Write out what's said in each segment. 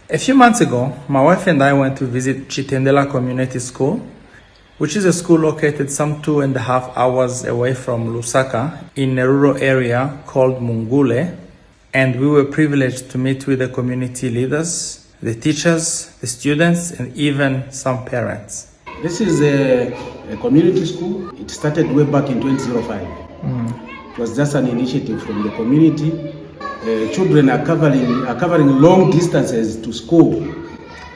A few months ago, my wife and I went to visit Chitendela Community School, which is a school located some 2.5 hours away from Lusaka in a rural area called Mungule. And we were privileged to meet with the community leaders, the teachers, the students, and even some parents. This is a community school. It started way back in 2005. It was just an initiative from the community. Children are covering long distances to school.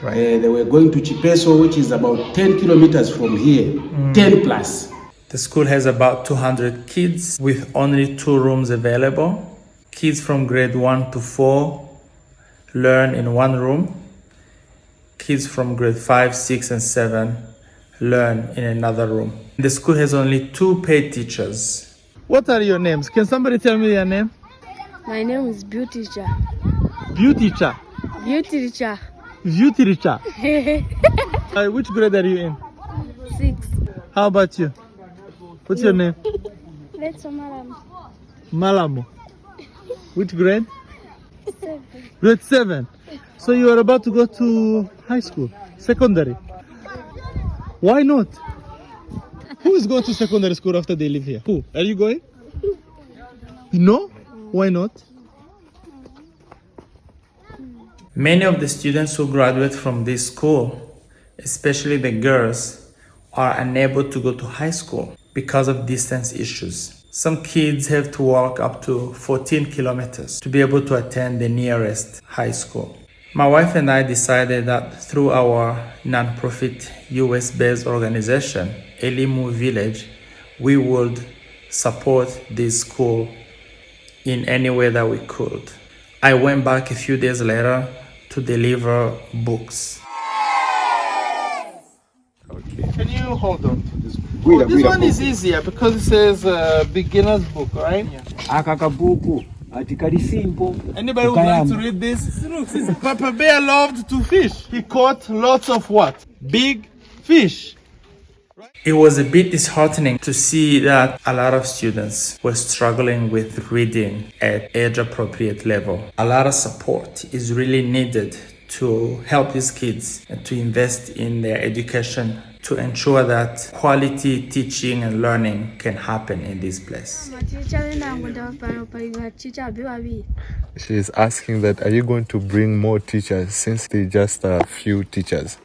Right. They were going to Chipeso, which is about 10 kilometers from here, 10 plus. The school has about 200 kids with only 2 rooms available. Kids from grade 1 to 4 learn in 1 room. Kids from grade 5, 6, and 7 learn in another room. The school has only 2 paid teachers. What are your names? Can somebody tell me your name? My name is Beauty Teacher. Beauty Teacher? Beauty Teacher. Beauty Teacher. Which grade are you in? 6. How about you? What's your name? Let's Malamo. Malamo. Which grade? 7. Grade 7. So you are about to go to high school, secondary. Why not? Who is going to secondary school after they live here? Who? Are you going? No? Why not? Many of the students who graduate from this school, especially the girls, are unable to go to high school because of distance issues. Some kids have to walk up to 14 kilometers to be able to attend the nearest high school. My wife and I decided that through our non-profit US-based organization, Elimu Village, we would support this school in any way that we could. I went back a few days later to deliver books. Okay. Can you hold on to this book? This one is easier because it says beginner's book, right? Akakabuku. Anybody would like to read this? Papa Bear loved to fish. He caught lots of what? Big fish. It was a bit disheartening to see that a lot of students were struggling with reading at age-appropriate level. A lot of support is really needed to help these kids and to invest in their education to ensure that quality teaching and learning can happen in this place. She is asking that, are you going to bring more teachers since they just a few teachers?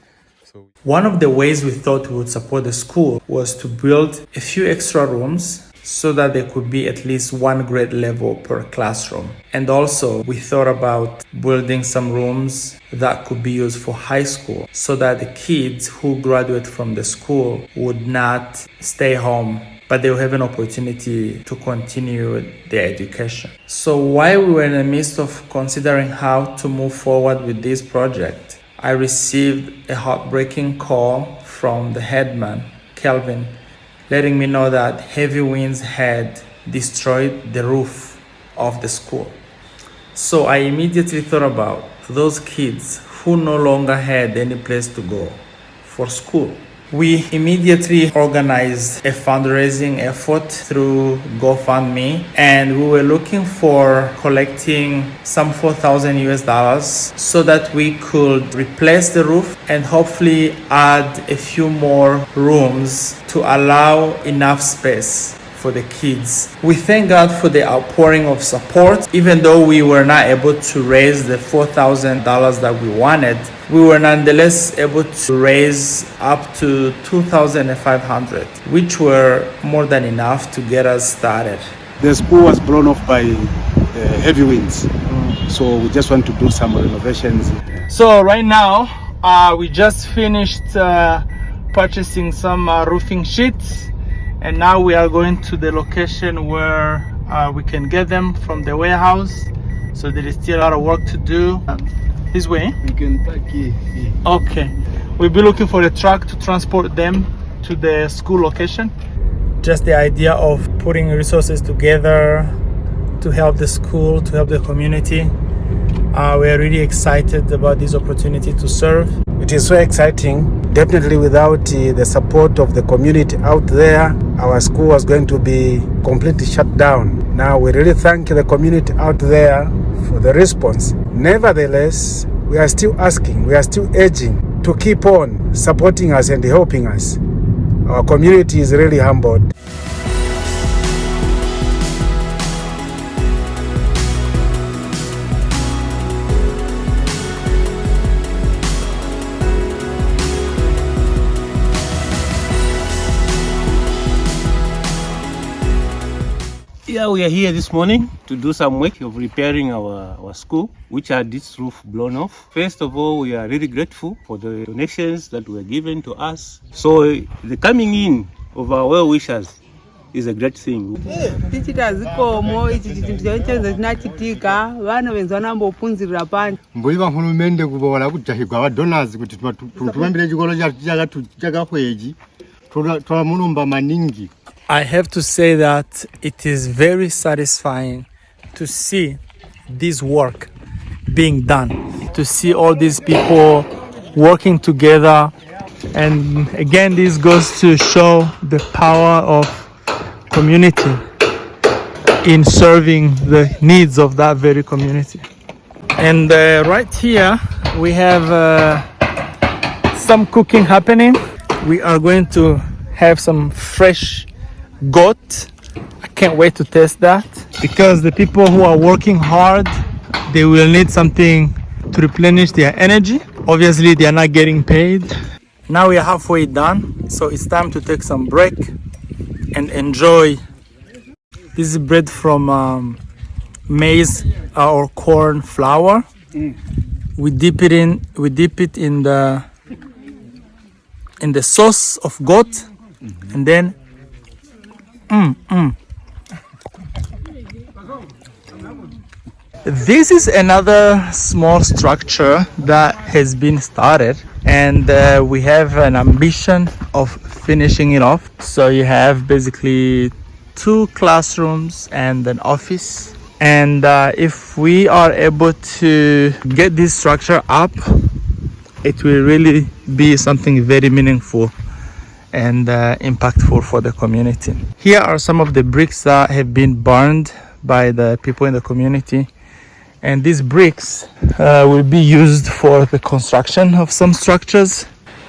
One of the ways we thought we would support the school was to build a few extra rooms so that there could be at least 1 grade level per classroom. And also we thought about building some rooms that could be used for high school so that the kids who graduate from the school would not stay home, but they will have an opportunity to continue their education. So while we were in the midst of considering how to move forward with this project, I received a heartbreaking call from the headman, Kelvin, letting me know that heavy winds had destroyed the roof of the school. So I immediately thought about those kids who no longer had any place to go for school. We immediately organized a fundraising effort through GoFundMe, and we were looking for collecting some $4,000 so that we could replace the roof and hopefully add a few more rooms to allow enough space for the kids. We thank God for the outpouring of support. Even though we were not able to raise the $4,000 that we wanted, we were nonetheless able to raise up to $2,500, which were more than enough to get us started. The school was blown off by heavy winds, so we just want to do some renovations. So right now, we just finished purchasing some roofing sheets, and now we are going to the location where we can get them from the warehouse. So there is still a lot of work to do. This way? We can park here. Okay. We'll be looking for a truck to transport them to the school location. Just the idea of putting resources together to help the school, to help the community. We're really excited about this opportunity to serve. It is so exciting. Definitely without the support of the community out there, our school was going to be completely shut down. Now we really thank the community out there for the response. Nevertheless, we are still asking, we are still urging to keep on supporting us and helping us. Our community is really humbled. Yeah, we are here this morning to do some work of repairing our school, which had its roof blown off. First of all, we are really grateful for the donations that were given to us. So the coming in of our well-wishers is a great thing. Tichita zikomo ichi chinthu chonse chinachitika vana venza nambophunzirira panje mboiva hurumende kuvola kujahigwa vadonors kuti tumambire chikolo chakahweji twamulumba maningi. I have to say that it is very satisfying to see this work being done, to see all these people working together. And again, this goes to show the power of community in serving the needs of that very community. And right here, we have some cooking happening. We are going to have some fresh goat. I can't wait to taste that, because the people who are working hard, they will need something to replenish their energy. Obviously they are not getting paid. Now we are halfway done, so it's time to take some break and enjoy. This is bread from maize or corn flour. We dip it in the sauce of goat, and then This is another small structure that has been started, and we have an ambition of finishing it off. So you have basically 2 classrooms and an office. And if we are able to get this structure up, it will really be something very meaningful and impactful for the community. Here are some of the bricks that have been burned by the people in the community, and these bricks will be used for the construction of some structures.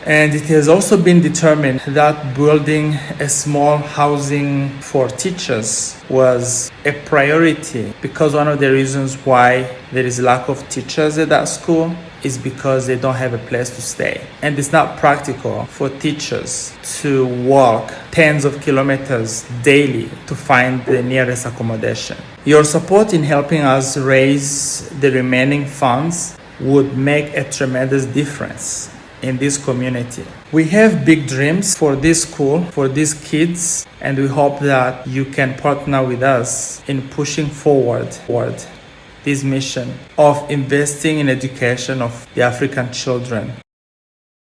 And it has also been determined that building a small housing for teachers was a priority, because one of the reasons why there is lack of teachers at that school is because they don't have a place to stay. And it's not practical for teachers to walk tens of kilometers daily to find the nearest accommodation. Your support in helping us raise the remaining funds would make a tremendous difference in this community. We have big dreams for this school, for these kids, and we hope that you can partner with us in pushing forward this mission of investing in education of the African children.